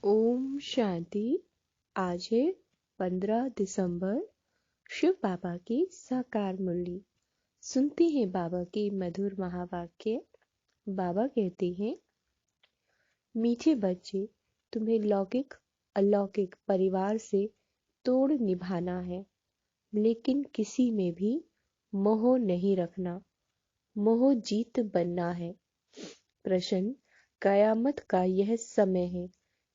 ओम शांति। आज है 15 दिसंबर। शिव बाबा की साकार मुरली। सुनते हैं बाबा के मधुर महावाक्य। बाबा कहते हैं, मीठे बच्चे, तुम्हें लौकिक अलौकिक परिवार से तोड़ निभाना है, लेकिन किसी में भी मोह नहीं रखना। मोह जीत बनना है। प्रश्न, कयामत का यह समय है,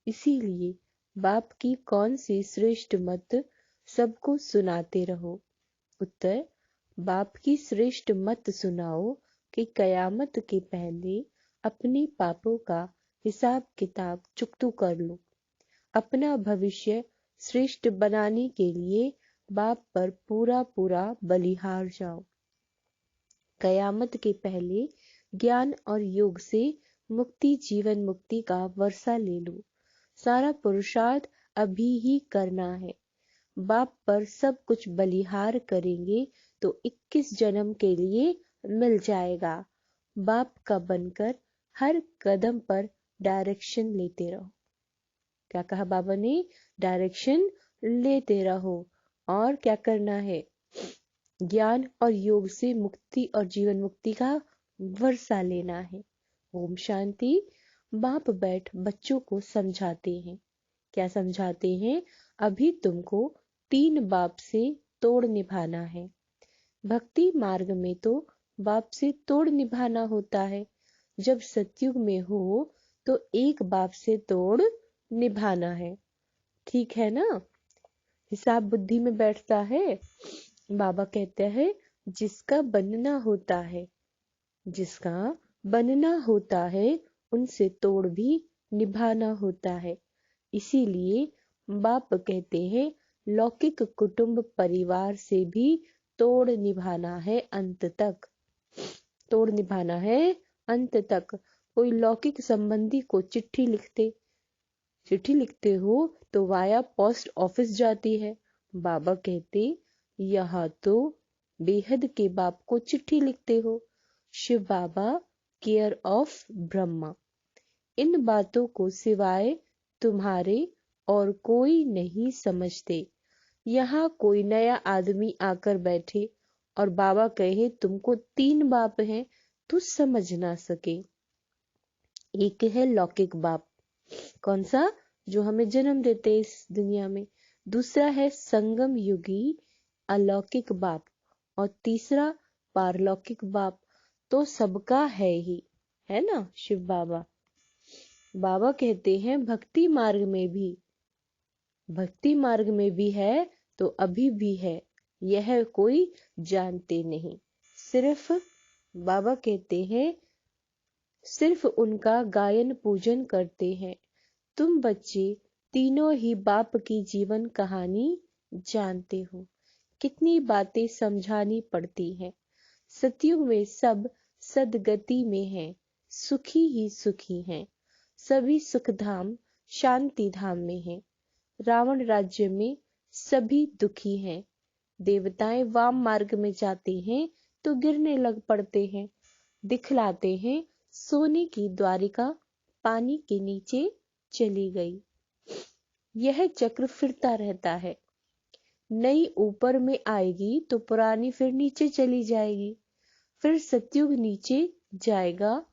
इसीलिए बाप की कौन सी श्रेष्ठ मत सबको सुनाते रहो। उत्तर, बाप की श्रेष्ठ मत सुनाओ कि कयामत के पहले अपने पापों का हिसाब किताब चुकतू कर लो। अपना भविष्य श्रेष्ठ बनाने के लिए बाप पर पूरा पूरा बलिहार जाओ। कयामत के पहले ज्ञान और योग से मुक्ति जीवन मुक्ति का वर्षा ले लो। सारा पुरुषार्थ अभी ही करना है। बाप पर सब कुछ बलिहार करेंगे तो 21 जन्म के लिए मिल जाएगा। बाप का बनकर हर कदम पर डायरेक्शन लेते रहो। क्या कहा बाबा ने? डायरेक्शन लेते रहो। और क्या करना है? ज्ञान और योग से मुक्ति और जीवन मुक्ति का वर्षा लेना है। ओम शांति। बाप बैठ बच्चों को समझाते हैं। क्या समझाते हैं? अभी तुमको 3 बाप से तोड़ निभाना है। भक्ति मार्ग में तो बाप से तोड़ निभाना होता है। जब सतयुग में हो तो एक बाप से तोड़ निभाना है। ठीक है ना? हिसाब बुद्धि में बैठता है। बाबा कहते हैं, जिसका बनना होता है, जिसका बनना होता है, उनसे तोड़ भी निभाना होता है। इसीलिए बाप कहते हैं, लौकिक कुटुंब परिवार से भी तोड़ निभाना है अंत तक। तोड़ निभाना है अंत तक। कोई लौकिक संबंधी को चिट्ठी लिखते हो तो वाया पोस्ट ऑफिस जाती है। बाबा कहते, यहाँ तो बेहद के बाप को चिट्ठी लिखते हो। शिव बाबा केयर ऑफ ब्रह्मा। इन बातों को सिवाय तुम्हारे और कोई नहीं समझते। यहाँ कोई नया आदमी आकर बैठे और बाबा कहे तुमको 3 बाप हैं तो समझ ना सके। एक है लौकिक बाप, कौन सा? जो हमें जन्म देते इस दुनिया में। दूसरा है संगम युगी अलौकिक बाप, और तीसरा पारलौकिक बाप। तो सबका है ही, है ना? शिव बाबा। बाबा कहते हैं, भक्ति मार्ग में भी है तो अभी भी है, यह कोई जानते नहीं। सिर्फ बाबा कहते हैं, सिर्फ उनका गायन पूजन करते हैं। तुम बच्चे तीनों ही बाप की जीवन कहानी जानते हो। कितनी बातें समझानी पड़ती हैं। सतयुग में सब सदगति में हैं, सुखी ही सुखी हैं। सभी सुखधाम शांति धाम में हैं। रावण राज्य में सभी दुखी हैं। देवताएं वाम मार्ग में जाते हैं तो गिरने लग पड़ते हैं। दिखलाते हैं सोने की द्वारिका पानी के नीचे चली गई। यह चक्र फिरता रहता है। नई ऊपर में आएगी तो पुरानी फिर नीचे चली जाएगी। फिर सतयुग नीचे जाएगा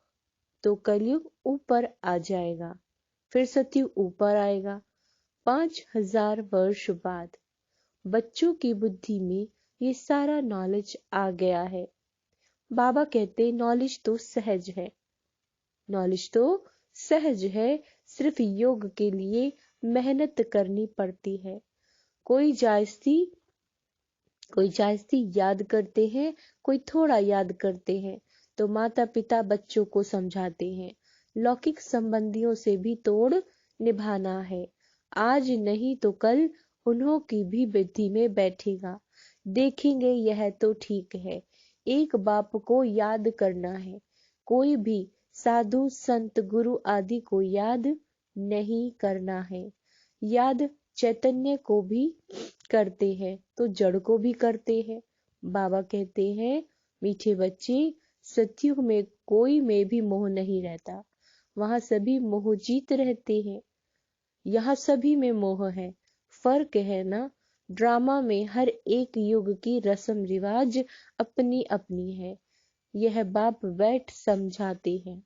तो कलयुग ऊपर आ जाएगा। फिर सतयुग ऊपर आएगा। 5000 वर्ष बाद बच्चों की बुद्धि में ये सारा नॉलेज आ गया है। बाबा कहते, नॉलेज तो सहज है। नॉलेज तो सहज है, सिर्फ योग के लिए मेहनत करनी पड़ती है। कोई जायस्ती याद करते हैं, कोई थोड़ा याद करते हैं। तो माता पिता बच्चों को समझाते हैं, लौकिक संबंधियों से भी तोड़ निभाना है। आज नहीं तो कल उन्हों की भी बुद्धि में बैठेगा। देखेंगे यह तो ठीक है। एक बाप को याद करना है। कोई भी साधु संत गुरु आदि को याद नहीं करना है। याद चैतन्य को भी करते हैं तो जड़ को भी करते हैं। बाबा कहते हैं, मीठे बच्चे, सतयुग में कोई में भी मोह नहीं रहता। वहां सभी मोहजीत रहते हैं। यहाँ सभी में मोह है, फर्क है ना। ड्रामा में हर एक युग की रस्म रिवाज अपनी अपनी है। यह बाप बैठ समझाते हैं,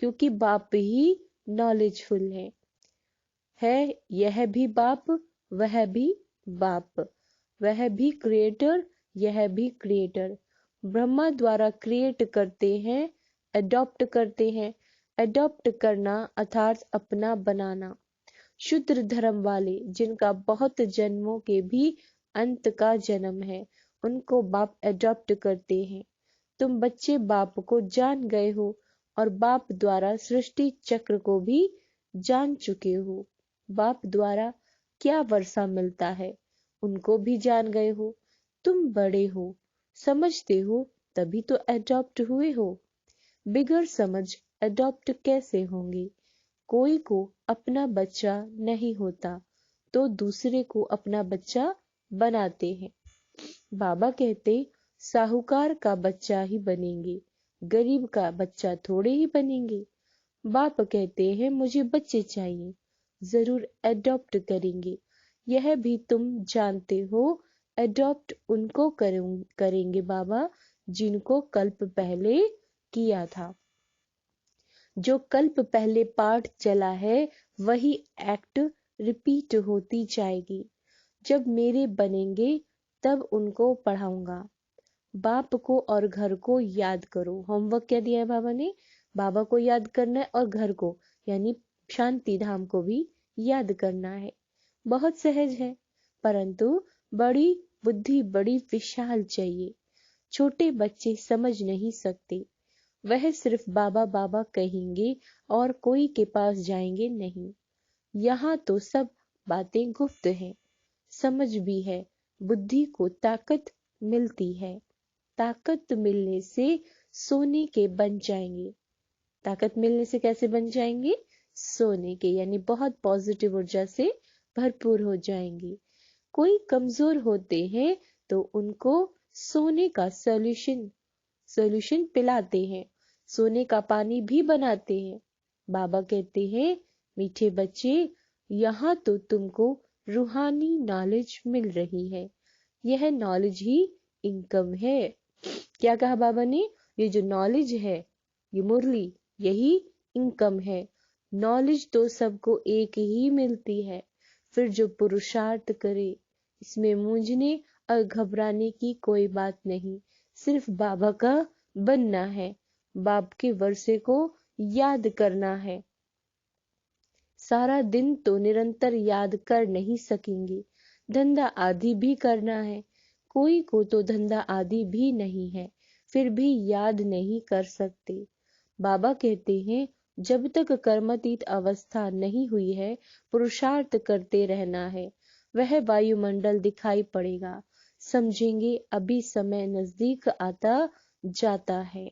क्योंकि बाप ही नॉलेजफुल है। यह भी बाप, वह भी बाप, वह भी क्रिएटर, यह भी क्रिएटर। ब्रह्मा द्वारा क्रिएट करते हैं, अडॉप्ट करते हैं। अडॉप्ट करना अर्थात अपना बनाना। शूद्र धर्म वाले, जिनका बहुत जन्मों के भी अंत का जन्म है, उनको बाप अडॉप्ट करते हैं। तुम बच्चे बाप को जान गए हो और बाप द्वारा सृष्टि चक्र को भी जान चुके हो। बाप द्वारा क्या वर्षा मिलता है, उनको भी जान गए हो। तुम बड़े हो, समझते हो, तभी तो अडॉप्ट हुए हो। बिगर समझ अडॉप्ट कैसे होंगे। कोई को अपना बच्चा नहीं होता तो दूसरे को अपना बच्चा बनाते हैं। बाबा कहते, साहूकार का बच्चा ही बनेंगे, गरीब का बच्चा थोड़े ही बनेंगे। बाप कहते हैं, मुझे बच्चे चाहिए, जरूर अडॉप्ट करेंगे। यह भी तुम जानते हो, अडॉप्ट उनको करेंगे बाबा, जिनको कल्प पहले किया था। जो कल्प पहले पाठ चला है, वही एक्ट रिपीट होती जाएगी। जब मेरे बनेंगे तब उनको पढ़ाऊंगा। बाप को और घर को याद करो। होमवर्क क्या दिया है बाबा ने? बाबा को याद करना है और घर को यानी शांति धाम को भी याद करना है। बहुत सहज है, परंतु बड़ी बुद्धि, बड़ी विशाल चाहिए। छोटे बच्चे समझ नहीं सकते। वह सिर्फ बाबा बाबा कहेंगे और कोई के पास जाएंगे नहीं। यहाँ तो सब बातें गुप्त हैं। समझ भी है, बुद्धि को ताकत मिलती है। ताकत मिलने से सोने के बन जाएंगे। ताकत मिलने से कैसे बन जाएंगे? सोने के, यानी बहुत पॉजिटिव ऊर्जा से भरपूर हो जाएंगे। कोई कमजोर होते हैं तो उनको सोने का सॉल्यूशन पिलाते हैं, सोने का पानी भी बनाते हैं। बाबा कहते हैं, मीठे बच्चे, यहाँ तो तुमको रूहानी नॉलेज मिल रही है। यह नॉलेज ही इनकम है। क्या कहा बाबा ने? ये जो नॉलेज है, ये मुरली, यही इनकम है। नॉलेज तो सबको एक ही मिलती है। फिर जो पुरुषार्थ करे, इसमें मूंझने और घबराने की कोई बात नहीं। सिर्फ बाबा का बनना है, बाप के वर्षे को याद करना है। सारा दिन तो निरंतर याद कर नहीं सकेंगे, धंधा आदि भी करना है। कोई को तो धंधा आदि भी नहीं है, फिर भी याद नहीं कर सकते। बाबा कहते हैं, जब तक कर्मातीत अवस्था नहीं हुई है, पुरुषार्थ करते रहना है। वह वायुमंडल दिखाई पड़ेगा, समझेंगे अभी समय नजदीक आता जाता है।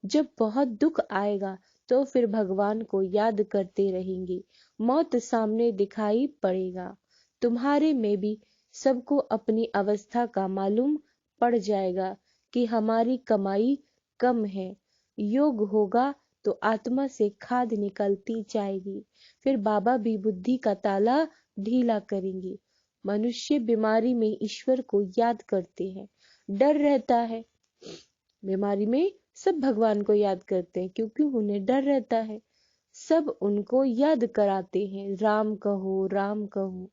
जब बहुत दुख आएगा तो फिर भगवान को याद करते रहेंगे। मौत सामने दिखाई पड़ेगा। तुम्हारे में भी सबको अपनी अवस्था का मालूम पड़ जाएगा कि हमारी कमाई कम है। योग होगा तो आत्मा से खाद निकलती जाएगी। फिर बाबा भी बुद्धि का ताला ढीला करेंगे। मनुष्य बीमारी में ईश्वर को याद करते हैं, डर रहता है। बीमारी में सब भगवान को याद करते हैं, क्योंकि उन्हें डर रहता है। सब उनको याद कराते हैं, राम कहो, राम कहो।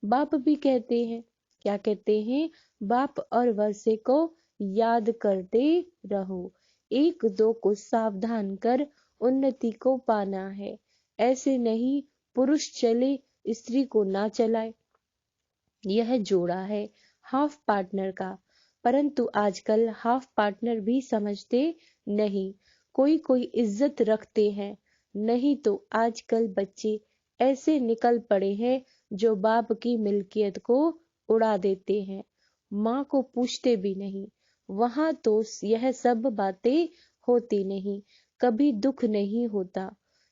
बाप भी कहते हैं, क्या कहते हैं? बाप और वर्षे को याद करते रहो। एक दो को सावधान कर उन्नति को पाना है। ऐसे नहीं पुरुष चले स्त्री को ना चलाए। यह जोड़ा है हाफ पार्टनर का, परंतु आजकल हाफ पार्टनर भी समझते नहीं। कोई कोई इज्जत रखते हैं, नहीं तो आजकल बच्चे ऐसे निकल पड़े हैं जो बाप की मिल्कियत को उड़ा देते हैं, माँ को पूछते भी नहीं। वहां तो यह सब बातें होती नहीं, कभी दुख नहीं होता।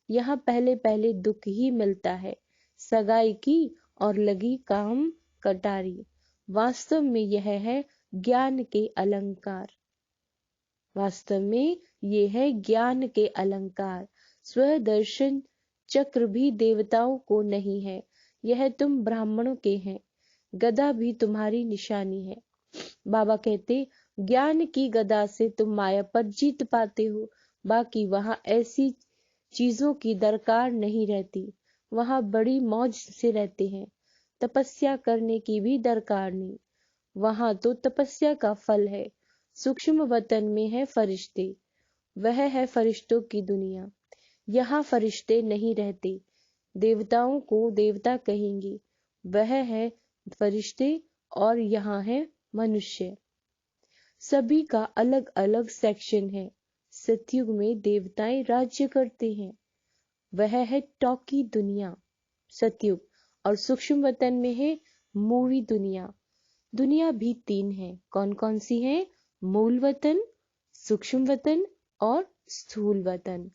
यहाँ पहले पहले दुख ही मिलता है। सगाई की और लगी काम कटारी। वास्तव में यह है ज्ञान के अलंकार। वास्तव में ये है ज्ञान के अलंकार। स्वदर्शन चक्र भी देवताओं को नहीं है, यह तुम ब्राह्मणों के हैं। गदा भी तुम्हारी निशानी है। बाबा कहते, ज्ञान की गदा से तुम माया पर जीत पाते हो, बाकी वहां ऐसी चीजों की दरकार नहीं रहती, वहां बड़ी मौज से रहते हैं। तपस्या करने की भी दरकार नहीं, वहां तो तपस्या का फल है। सूक्ष्म वतन में है फरिश्ते, वह है फरिश्तों की दुनिया। यहाँ फरिश्ते नहीं रहते, देवताओं को देवता कहेंगे, वह है फरिश्ते, और यहाँ है मनुष्य। सभी का अलग अलग सेक्शन है। सतयुग में देवताएं राज्य करते हैं, वह है टॉकी दुनिया सतयुग, और सूक्ष्म वतन में है मूवी दुनिया। दुनिया भी तीन है, कौन कौन सी है? मूल वतन, सूक्ष्म वतन और स्थूल वतन।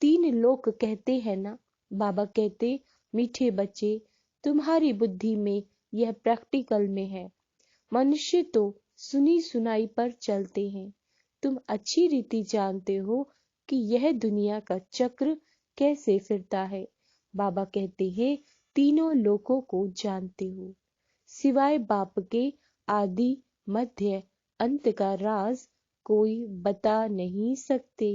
तीन लोक कहते हैं ना। बाबा कहते, मीठे बच्चे, तुम्हारी बुद्धि में यह प्रैक्टिकल में है। मनुष्य तो सुनी सुनाई पर चलते हैं, तुम अच्छी रीति जानते हो कि यह दुनिया का चक्र कैसे फिरता है। बाबा कहते हैं, तीनों लोकों को जानते हो, सिवाय बाप के आदि मध्य अंत का राज कोई बता नहीं सकते।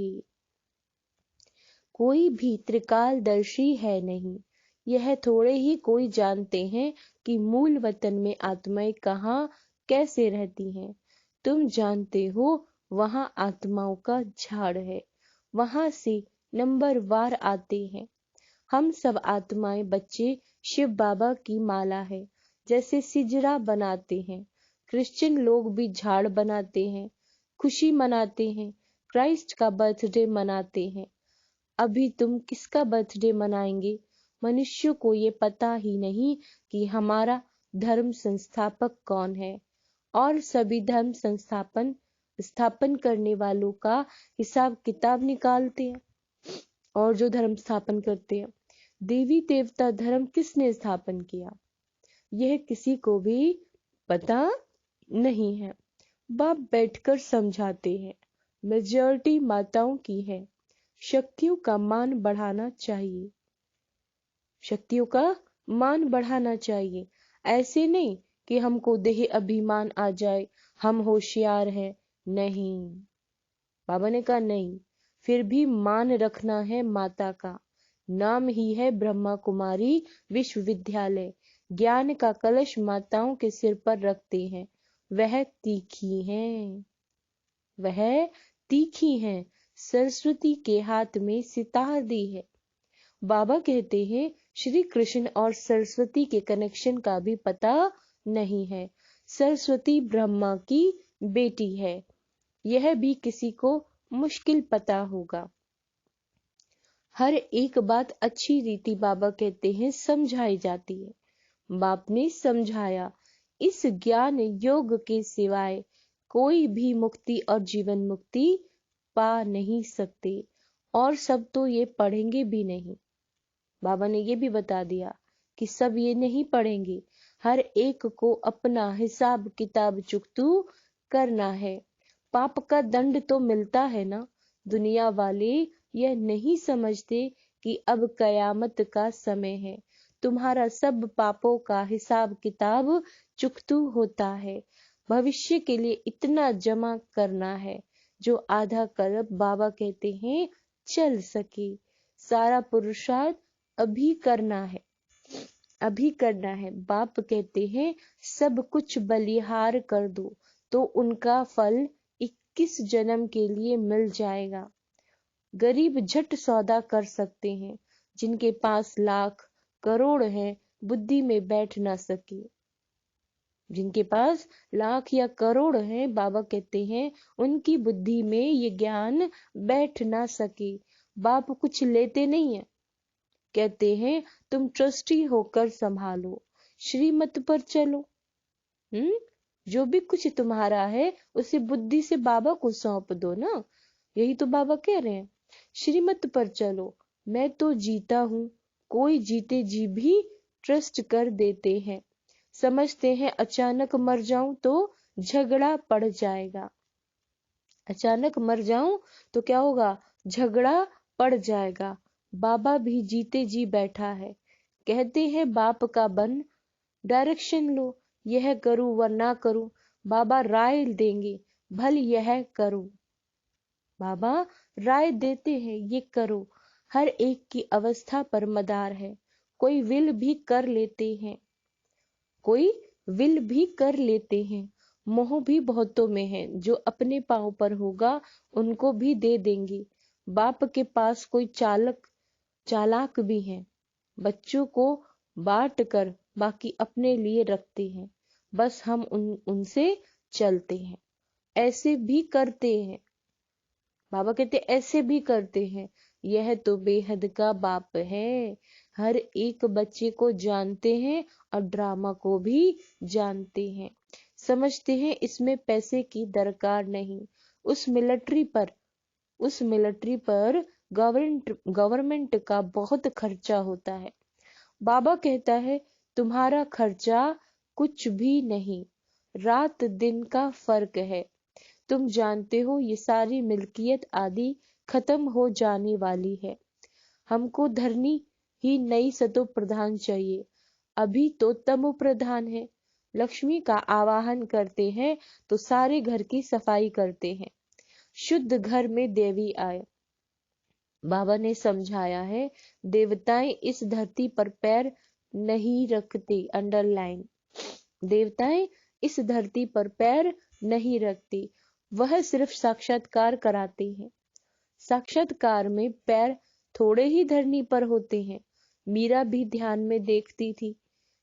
कोई भी त्रिकालदर्शी है नहीं। यह थोड़े ही कोई जानते हैं कि मूल वतन में आत्माएं कहाँ कैसे रहती हैं। तुम जानते हो वहां आत्माओं का झाड़ है, वहां से नंबर वार आते हैं। हम सब आत्माएं बच्चे शिव बाबा की माला है, जैसे सिजड़ा बनाते हैं। क्रिश्चियन लोग भी झाड़ बनाते हैं, खुशी मनाते हैं, क्राइस्ट का बर्थडे मनाते हैं। अभी तुम किसका बर्थडे मनाएंगे? मनुष्य को ये पता ही नहीं कि हमारा धर्म संस्थापक कौन है, और सभी धर्म स्थापन करने वालों का हिसाब किताब निकालते हैं। और जो धर्म स्थापन करते हैं, देवी देवता धर्म किसने स्थापन किया, यह किसी को भी पता नहीं है। बाप बैठकर समझाते हैं, मेजॉरिटी माताओं की है। शक्तियों का मान बढ़ाना चाहिए, शक्तियों का मान बढ़ाना चाहिए। ऐसे नहीं कि हमको देह अभिमान आ जाए, हम होशियार हैं। नहीं, बाबा ने कहा नहीं, फिर भी मान रखना है माता का। नाम ही है ब्रह्मा कुमारी विश्वविद्यालय। ज्ञान का कलश माताओं के सिर पर रखते हैं, वह तीखी हैं, वह तीखी हैं। सरस्वती के हाथ में सितार दी है। बाबा कहते हैं, श्री कृष्ण और सरस्वती के कनेक्शन का भी पता नहीं है। सरस्वती ब्रह्मा की बेटी है, यह भी किसी को मुश्किल पता होगा। हर एक बात अच्छी रीति बाबा कहते हैं समझाई जाती है। बाप ने समझाया, इस ज्ञान योग के सिवाय कोई भी मुक्ति और जीवन मुक्ति पा नहीं सकते, और सब तो ये पढ़ेंगे भी नहीं। बाबा ने ये भी बता दिया कि सब ये नहीं पढ़ेंगे, हर एक को अपना हिसाब किताब चुकतू करना है। पाप का दंड तो मिलता है ना। दुनिया वाले यह नहीं समझते कि अब कयामत का समय है, तुम्हारा सब पापों का हिसाब किताब चुकतू होता है। भविष्य के लिए इतना जमा करना है जो आधा कल्प बाबा कहते हैं चल सके। सारा पुरुषार्थ अभी करना है, अभी करना है। बाप कहते हैं सब कुछ बलिहार कर दो तो उनका फल 21 जन्म के लिए मिल जाएगा। गरीब झट सौदा कर सकते हैं, जिनके पास लाख करोड़ है बुद्धि में बैठ ना सके। जिनके पास लाख या करोड़ है, बाबा कहते हैं उनकी बुद्धि में ये ज्ञान बैठ ना सके। बाप कुछ लेते नहीं है, कहते हैं तुम ट्रस्टी होकर संभालो, श्रीमत पर चलो। जो भी कुछ तुम्हारा है उसे बुद्धि से बाबा को सौंप दो ना। यही तो बाबा कह रहे हैं, श्रीमत पर चलो। मैं तो जीता हूँ, कोई जीते जी भी ट्रस्ट कर देते हैं। समझते हैं अचानक मर जाऊं तो झगड़ा पड़ जाएगा। अचानक मर जाऊं तो क्या होगा, झगड़ा पड़ जाएगा। बाबा भी जीते जी बैठा है, कहते हैं बाप का बन, डायरेक्शन लो, यह करूं व ना करूं, बाबा राय देंगे, भल यह करूं। बाबा राय देते हैं ये करो, हर एक की अवस्था पर मदार है, कोई विल भी कर लेते हैं, कोई विल भी कर लेते हैं, मोह भी बहुतों में है, जो अपने पांव पर होगा उनको भी दे देंगे। बाप के पास कोई चालाक भी हैं, बच्चों को बांट कर बाकी अपने लिए रखते हैं, बस हम उनसे चलते हैं, ऐसे भी करते हैं। बाबा कहते ऐसे भी करते हैं, यह तो बेहद का बाप है, हर एक बच्चे को जानते हैं और ड्रामा को भी जानते हैं, समझते हैं इसमें पैसे की दरकार नहीं। उस मिलिट्री पर गवर्नमेंट का बहुत खर्चा होता है। बाबा कहता है तुम्हारा खर्चा कुछ भी नहीं, रात दिन का फर्क है। तुम जानते हो ये सारी मिल्कियत आदि खत्म हो जाने वाली है, हमको धरनी ही नई सतो प्रधान चाहिए, अभी तो तमो प्रधान है। लक्ष्मी का आवाहन करते हैं तो सारे घर की सफाई करते हैं, शुद्ध घर में देवी आए। बाबा ने समझाया है, देवताएं इस धरती पर पैर नहीं रखते, अंडरलाइन, देवताएं इस धरती पर पैर नहीं रखते, वह सिर्फ साक्षात्कार कराते हैं। साक्षात्कार में पैर थोड़े ही धरनी पर होते हैं। मीरा भी ध्यान में देखती थी,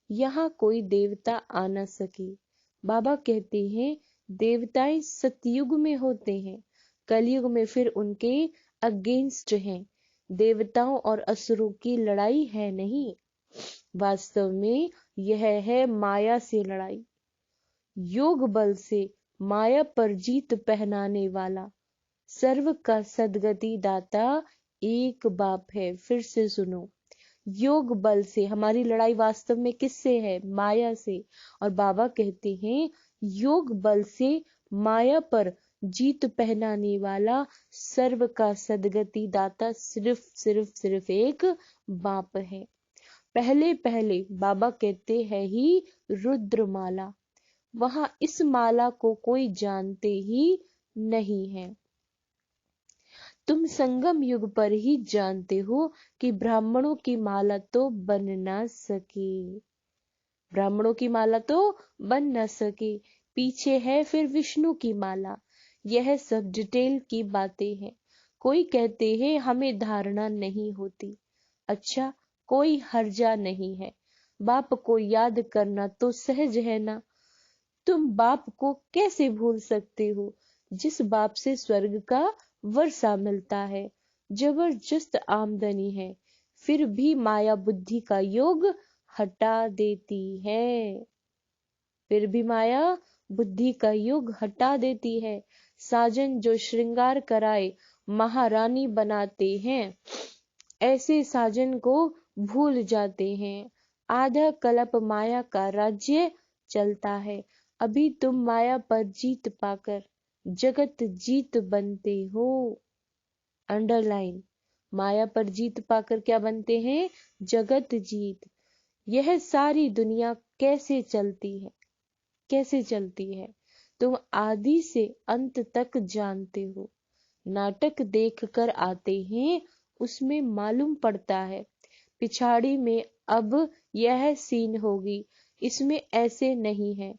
यहाँ कोई देवता आ न सके। बाबा कहते हैं देवताएं सतयुग में होते हैं, कलयुग में फिर उनके अगेंस्ट हैं। देवताओं और असुरों की लड़ाई है नहीं, वास्तव में यह है माया से लड़ाई। योग बल से माया पर जीत पहनाने वाला सर्व का सदगति दाता एक बाप है। फिर से सुनो, योग बल से हमारी लड़ाई वास्तव में किससे है? माया से। और बाबा कहते हैं योग बल से माया पर जीत पहनाने वाला सर्व का सदगति दाता सिर्फ एक बाप है। पहले पहले बाबा कहते हैं ही रुद्रमाला, वहां इस माला को कोई जानते ही नहीं है। तुम संगम युग पर ही जानते हो कि ब्राह्मणों की माला तो बन ना सके, ब्राह्मणों की माला तो बन न सके, पीछे है फिर विष्णु की माला। यह सब डिटेल की बातें हैं। कोई कहते हैं हमें धारणा नहीं होती, अच्छा कोई हर्जा नहीं है, बाप को याद करना तो सहज है ना। तुम बाप को कैसे भूल सकते हो, जिस बाप से स्वर्ग का वर्षा मिलता है, जबरदस्त आमदनी है, फिर भी माया बुद्धि का योग हटा देती है, फिर भी माया बुद्धि का युग हटा देती है। साजन जो श्रृंगार कराए महारानी बनाते हैं, ऐसे साजन को भूल जाते हैं। आधा कल्प माया का राज्य चलता है, अभी तुम माया पर जीत पाकर जगत जीत बनते हो। अंडरलाइन, माया पर जीत पाकर क्या बनते हैं? जगत जीत। यह सारी दुनिया कैसे चलती है, कैसे चलती है तुम आदि से अंत तक जानते हो। नाटक देख कर आते हैं, उसमें मालूम पड़ता है पिछाड़ी में अब यह सीन होगी, इसमें ऐसे नहीं है।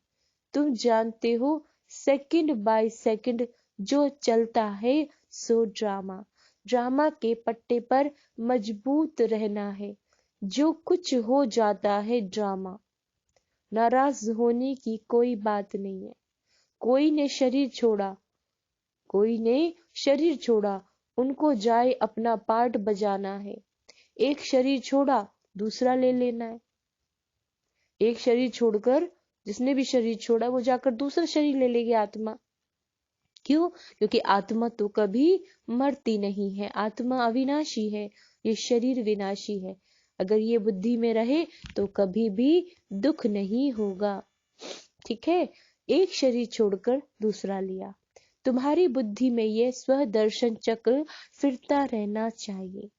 तुम जानते हो सेकंड बाय सेकंड जो चलता है सो ड्रामा, ड्रामा के पट्टे पर मजबूत रहना है। जो कुछ हो जाता है ड्रामा, नाराज होने की कोई बात नहीं है। कोई ने शरीर छोड़ा, कोई ने शरीर छोड़ा, उनको जाए अपना पार्ट बजाना है। एक शरीर छोड़ा, दूसरा ले लेना है। एक शरीर छोड़कर, जिसने भी शरीर छोड़ा वो जाकर दूसरा शरीर ले लेगी आत्मा। क्यों? क्योंकि आत्मा तो कभी मरती नहीं है, आत्मा अविनाशी है, ये शरीर विनाशी है। अगर ये बुद्धि में रहे तो कभी भी दुख नहीं होगा। ठीक है, एक शरीर छोड़कर दूसरा लिया। तुम्हारी बुद्धि में ये स्व दर्शन चक्र फिरता रहना चाहिए।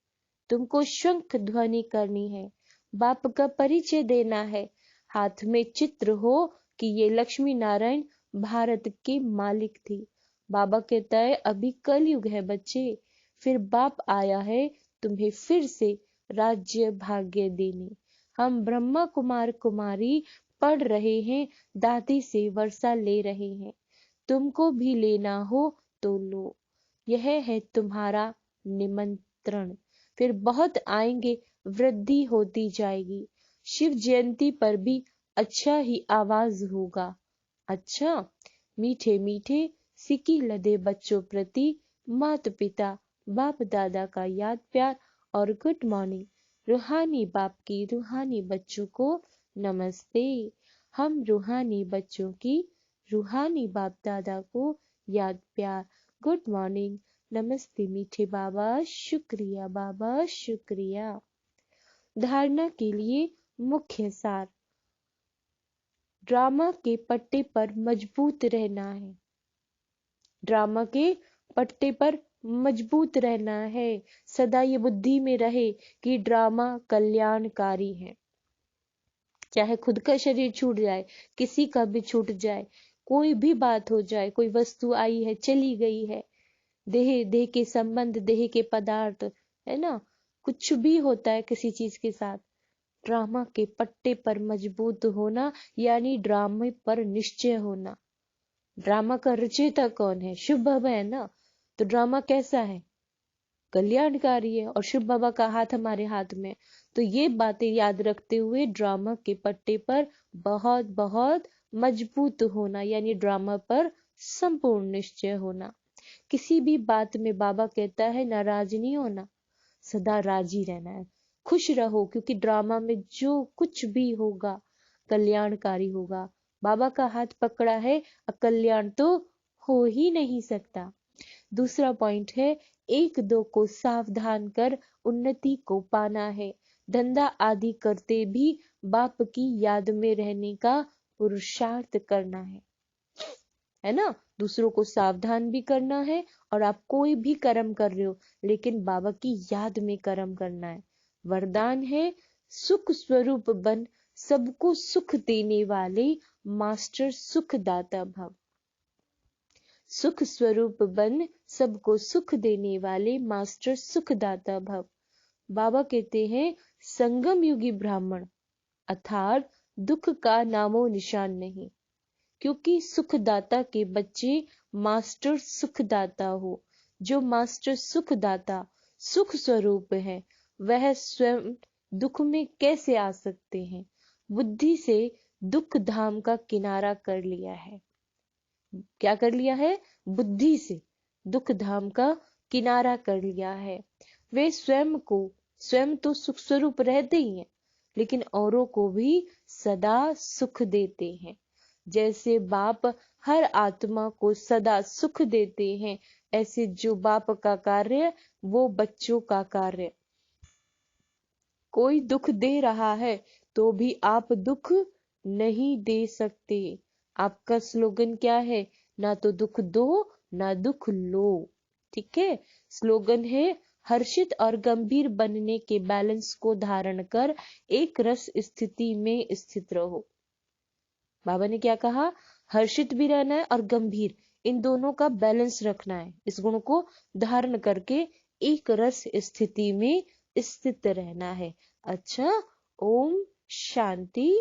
तुमको शंख ध्वनि करनी है, बाप का परिचय देना है, हाथ में चित्र हो कि ये लक्ष्मी नारायण भारत के मालिक थे। बाबा कहता है अभी कलयुग है बच्चे, फिर बाप आया है तुम्हें फिर से राज्य भाग्य देने। हम ब्रह्मा कुमार कुमारी पढ़ रहे हैं, दादी से वर्षा ले रहे हैं, तुमको भी लेना हो तो लो, यह है तुम्हारा निमंत्रण। फिर बहुत आएंगे, वृद्धि होती जाएगी, शिव जयंती पर भी अच्छा ही आवाज होगा। अच्छा, मीठे मीठे सिक्की लदे बच्चों प्रति माता पिता बाप दादा का याद प्यार और गुड मॉर्निंग। रूहानी बाप की रूहानी बच्चों को नमस्ते। हम रूहानी बच्चों की रूहानी बाप दादा को याद प्यार गुड मॉर्निंग, नमस्ते मीठे बाबा, शुक्रिया बाबा शुक्रिया। धारणा के लिए मुख्य सार, ड्रामा के पट्टे पर मजबूत रहना है, ड्रामा के पट्टे पर मजबूत रहना है। सदा ये बुद्धि में रहे कि ड्रामा कल्याणकारी है, चाहे खुद का शरीर छूट जाए, किसी का भी छूट जाए, कोई भी बात हो जाए, कोई वस्तु आई है चली गई है, देह के संबंध, देह के पदार्थ, है ना, कुछ भी होता है किसी चीज के साथ, ड्रामा के पट्टे पर मजबूत होना यानी ड्रामे पर निश्चय होना। ड्रामा का रचयिता कौन है? शिव बाबा है ना, तो ड्रामा कैसा है? कल्याणकारी है, और शिव बाबा का हाथ हमारे हाथ में। तो ये बातें याद रखते हुए ड्रामा के पट्टे पर बहुत बहुत मजबूत होना यानी ड्रामा पर संपूर्ण निश्चय होना। किसी भी बात में बाबा कहता है नाराज नहीं होना, सदा राजी रहना है, खुश रहो, क्योंकि ड्रामा में जो कुछ भी होगा कल्याणकारी होगा। बाबा का हाथ पकड़ा है, अकल्याण तो हो ही नहीं सकता। दूसरा पॉइंट है, एक दो को सावधान कर उन्नति को पाना है। धंधा आदि करते भी बाप की याद में रहने का पुरुषार्थ करना है ना। दूसरों को सावधान भी करना है, और आप कोई भी कर्म कर रहे हो लेकिन बाबा की याद में कर्म करना है। वरदान है, सुख स्वरूप बन सबको सुख देने वाले मास्टर सुखदाता भव। सुख स्वरूप बन सबको सुख देने वाले मास्टर सुखदाता भव। बाबा कहते हैं संगम युगी ब्राह्मण अर्थात दुख का नामो निशान नहीं, क्योंकि सुखदाता के बच्चे मास्टर सुखदाता हो। जो मास्टर सुखदाता सुख स्वरूप है, वह स्वयं दुख में कैसे आ सकते हैं? बुद्धि से दुख धाम का किनारा कर लिया है। क्या कर लिया है? बुद्धि से दुख धाम का किनारा कर लिया है। वे स्वयं तो सुख स्वरूप रहते ही हैं, लेकिन औरों को भी सदा सुख देते हैं। जैसे बाप हर आत्मा को सदा सुख देते हैं, ऐसे जो बाप का कार्य वो बच्चों का कार्य। कोई दुख दे रहा है तो भी आप दुख नहीं दे सकते। आपका स्लोगन क्या है? ना तो दुख दो ना दुख लो। ठीक है, स्लोगन है हर्षित और गंभीर बनने के बैलेंस को धारण कर एक रस स्थिति में स्थित रहो। बाबा ने क्या कहा? हर्षित भी रहना है और गंभीर, इन दोनों का बैलेंस रखना है। इस गुण को धारण करके एक रस स्थिति में स्थित रहना है। अच्छा, ओम शांति।